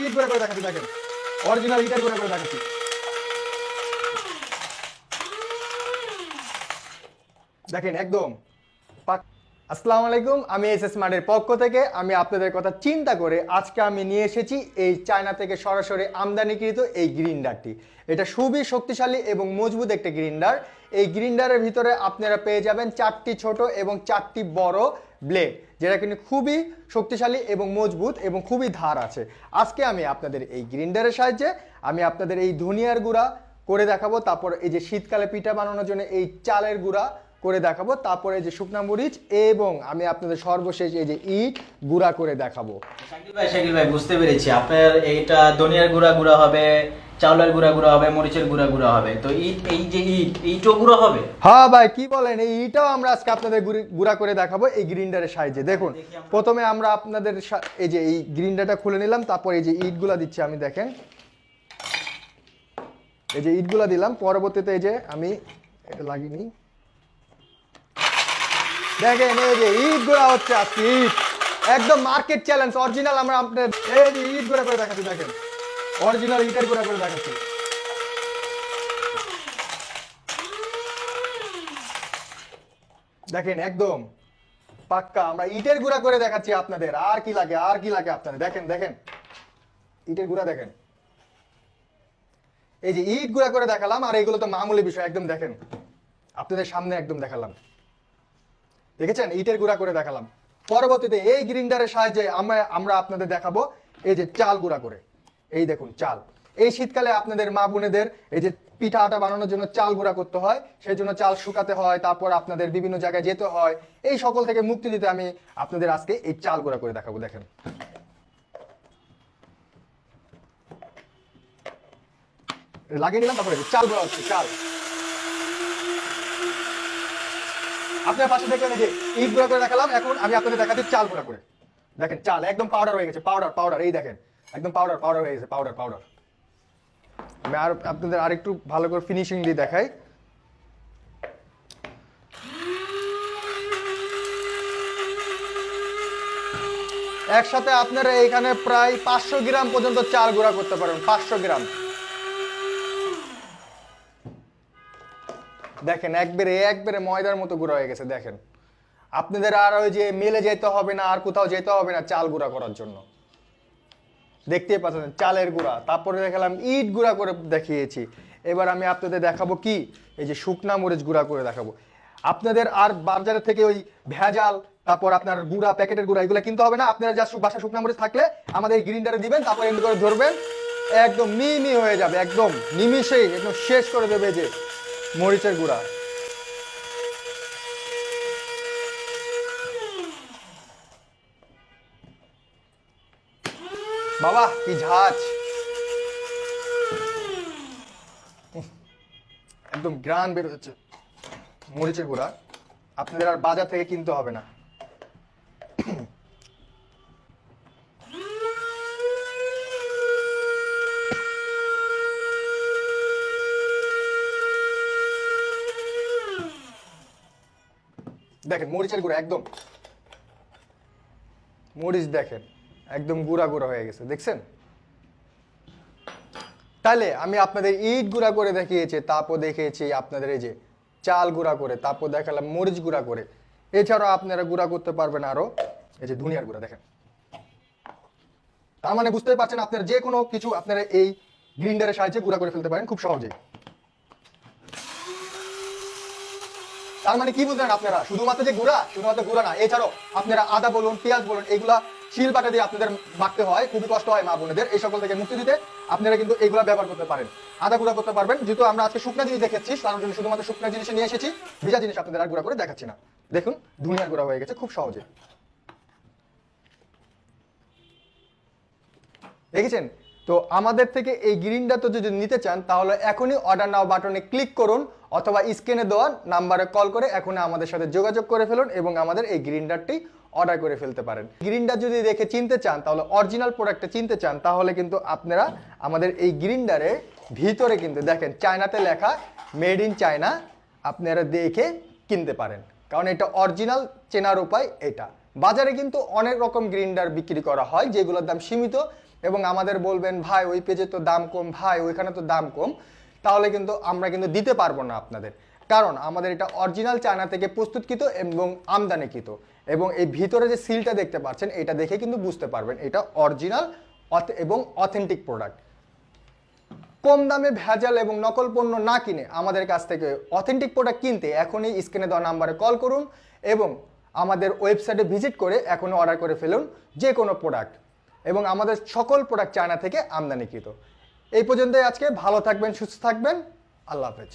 ইট গুঁড়া করে দেখাচ্ছি, দেখেন অরিজিনাল ইটের গুঁড়া করে দেখাচ্ছি। দেখেন একদম। আসসালামু আলাইকুম, আমি এসএস স্মার্টের পক্ষ থেকে আমি আপনাদের কথা চিন্তা করে আজকে আমি নিয়ে এসেছি এই চায়না থেকে সরাসরি আমদানিকৃত এই গ্রিন্ডারটি। এটা খুবই শক্তিশালী এবং মজবুত একটা গ্রিন্ডার। এই গ্রিন্ডারের ভিতরে আপনারা পেয়ে যাবেন 4টি ছোট এবং 4টি বড় ব্লেড, যেটা কিন্তু খুবই শক্তিশালী এবং মজবুত এবং খুবই ধার আছে। আজকে আমি আপনাদের এই গ্রিন্ডারের সাহায্যে আমি আপনাদের এই ধনিয়ার গুঁড়া করে দেখাবো, তারপর এই যে শীতকালে পিঠা বানানোর জন্য এই চালের গুঁড়া করে দেখাবো, তারপরে যে শুকনা মরিচ এবং আমি আপনাদের সর্বশেষ এই যে ইট গুঁড়া করে দেখাবো। শাকিল ভাই বুঝতে পেরেছি, আপনার এইটা ধনিয়ার গুঁড়া গুঁড়া হবে, চাউলের গুঁড়া গুঁড়া হবে, মরিচের গুঁড়া গুঁড়া হবে। তো এইটাও গুঁড়া হবে? হ্যাঁ ভাই, কি বলেন, এই ইটাও আমরা আজকে আপনাদের গুঁড়া করে দেখাবো এই গ্রিন্ডারের সাহায্যে। দেখুন প্রথমে আমরা আপনাদের এই যে এই গ্রিন্ডারটা খুলে নিলাম, তারপর এই যে ইটগুলা দিচ্ছি আমি, দেখেন এই যে ইটগুলা দিলাম, পরবর্তীতে এই যে আমি এটা লাগিয়ে, দেখেন এই যে ইট গুঁড়া হচ্ছে আজকে। ইট একদম মার্কেট চ্যালেঞ্জ অরিজিনাল, আমরা আপনাদের এই যে ইট গুঁড়া করে দেখাচ্ছি, দেখেন অরিজিনাল ইটের গুঁড়া করে দেখাচ্ছি। দেখেন একদম পাক্কা আমরা ইটের গুঁড়া করে দেখাচ্ছি আপনাদের। আর কি লাগে, আর কি লাগে আপনাদের, দেখেন দেখেন ইটের গুঁড়া দেখেন। এই যে ইট গুঁড়া করে দেখালাম, আর এগুলো তো মামুলি বিষয়, একদম দেখেন আপনাদের সামনে একদম দেখালাম, দেখেছেন ইটের গুঁড়া করে দেখালাম। পরবর্তীতে এই গ্রিন্ডারের সাহায্যে আমরা আপনাদের দেখাবো এই যে চাল গুঁড়া করে। এই দেখুন চাল, এই শীতকালে আপনাদের মা বোনেদের এই যে পিঠা আটা বানানোর জন্য চাল গুঁড়া করতে হয়, সেই জন্য চাল শুকাতে হয়, তারপর আপনাদের বিভিন্ন জায়গায় যেতে হয়। এই সকল থেকে মুক্তি দিতে আমি আপনাদের আজকে এই চাল গুঁড়া করে দেখাবো। দেখেন লাগিয়ে নিলাম, তারপরে চাল গুঁড়া হচ্ছে চাল। আপনার পাশে দেখলেন যে ইট গুঁড়া করে দেখালাম, এখন আমি আপনাদের দেখাচ্ছি চাল গুঁড়া করে। দেখেন চাল একদম পাউডার হয়ে গেছে, পাউডার পাউডার, এই দেখেন একদম পাউডার পাউডার হয়ে গেছে, পাউডার পাউডার। আমি আর আপনাদের আরেকটু ভালো করে ফিনিশিং দিয়ে দেখাই। একসাথে আপনারা এখানে প্রায় 500 গ্রাম পর্যন্ত চাল গুঁড়া করতে পারেন, 500 গ্রাম। দেখেন একবারে ময়দার মতো গুঁড়া হয়ে গেছে। দেখেন আপনাদের আর ওই যে মেলে যেতে হবে না, আর কোথাও যেতে হবে না চাল গুঁড়া করার জন্য। দেখতেই পাচ্ছেন চালের গুঁড়া, তারপরে দেখালাম ইট গুঁড়া করে দেখিয়েছি। এবার আমি আপনাদের দেখাবো কি এই যে শুকনা মরিচ গুঁড়া করে দেখাবো। আপনাদের আর বাজারে থেকে ওই ভেজাল তারপর আপনার গুঁড়া প্যাকেটের গুঁড়া এগুলো কিনতে হবে না। আপনারা যা বাসা শুকনা মরিচ থাকলে আমাদের এই গ্রিন্ডারে দিবেন, তারপর এমনি করে ধরবেন, একদম মিহি হয়ে যাবে, একদম নিমিশেই একদম শেষ করে দেবে যে মরিচের গুঁড়া। বাবা কি ঝাঁজ, একদম গ্রান বের হচ্ছে মরিচের গুঁড়া। আপনাদের আর বাজার থেকে কিনতে হবে না। দেখেন মরিচের গুঁড়া একদম, মরিচ দেখেন একদম গুঁড়া গুঁড়া হয়ে গেছে, দেখছেন। তাহলে আমি আপনাদের ইট গুঁড়া করে দেখিয়েছি, তারপর দেখিয়েছি আপনাদের এই যে চাল গুঁড়া করে, তারপর দেখালাম মরিচ গুঁড়া করে। এছাড়াও আপনারা গুঁড়া করতে পারবেন আরো এই যে ধনিয়ার গুঁড়া। দেখেন তার মানে বুঝতে পারছেন আপনারা যে কোনো কিছু আপনারা এই গ্রিন্ডারের সাহায্যে গুঁড়া করে ফেলতে পারেন খুব সহজেই। তার মানে কি বুঝলেন আপনারা, শুধুমাত্র যে গুঁড়া, শুধুমাত্র গুঁড়া না, এছাড়াও আপনারা আদা বলুন, পেঁয়াজ বলুন, এইগুলা শিল বাটা দিয়ে আপনাদের মাখতে হয়, খুবই কষ্ট হয় মা বোনেদের। এই সকল থেকে মুক্তি দিতে আপনারা কিন্তু এইগুলা ব্যবহার করতে পারেন। আদা গুঁড়া করতে পারবেন, যেহেতু আমরা আজকে শুকনা জিনিস দেখেছি তার জন্য শুধুমাত্র শুকনা জিনিস নিয়ে এসেছি, ভিজা জিনিস আপনাদের আর গুঁড়া করে দেখাচ্ছি না। দেখুন ধনিয়ার গুঁড়া হয়ে গেছে খুব সহজে, দেখেছেন। তো আমাদের থেকে এই গ্রিনটা তো যদি নিতে চান তাহলে এখনই অর্ডার নাও বাটনে ক্লিক করুন, অথবা স্ক্রিনে দেওয়া নাম্বারে কল করে এখনই আমাদের সাথে যোগাযোগ করে ফেলুন এবং আমাদের এই গ্রিন্ডারটি অর্ডার করে ফেলতে পারেন। গ্রিন্ডার যদি দেখে চিনতে চান, তাহলে অরিজিনাল প্রোডাক্টটা চিনতে চান, তাহলে কিন্তু আপনারা আমাদের এই গ্রিন্ডারের ভিতরে কিন্তু দেখেন চায়নাতে লেখা মেড ইন চায়না, আপনারা দেখে কিনতে পারেন, কারণ এটা অরিজিনাল চেনার উপায় এটা। বাজারে কিন্তু অনেক রকম গ্রিন্ডার বিক্রি করা হয় যেগুলোর দাম সীমিত, এবং আমাদের বলবেন ভাই ওই পেজে তো দাম কম, ভাই ওইখানে তো দাম কম, তাহলে কিন্তু আমরা কিন্তু দিতে পারবো না আপনাদের। কারণ আমাদের এটা অরিজিনাল চায়না থেকে প্রস্তুতকৃত এবং আমদানিকৃত, এবং এই ভিতরে যে সিলটা দেখতে পাচ্ছেন এটা দেখে কিন্তু বুঝতে পারবেন এটা অরিজিনাল এবং অথেন্টিক প্রোডাক্ট। কম দামে ভেজাল এবং নকল পণ্য না কিনে আমাদের কাছ থেকে অথেন্টিক প্রোডাক্ট কিনতে এখনই স্ক্রিনে দেওয়া নাম্বারে কল করুন এবং আমাদের ওয়েবসাইটে ভিজিট করে এখনই অর্ডার করে ফেলুন যে কোনো প্রোডাক্ট, এবং আমাদের সকল প্রোডাক্ট চায়না থেকে আমদানিকৃত। এই পর্যন্তই আজকে, ভালো থাকবেন, সুস্থ থাকবেন, আল্লাহ হাফেজ।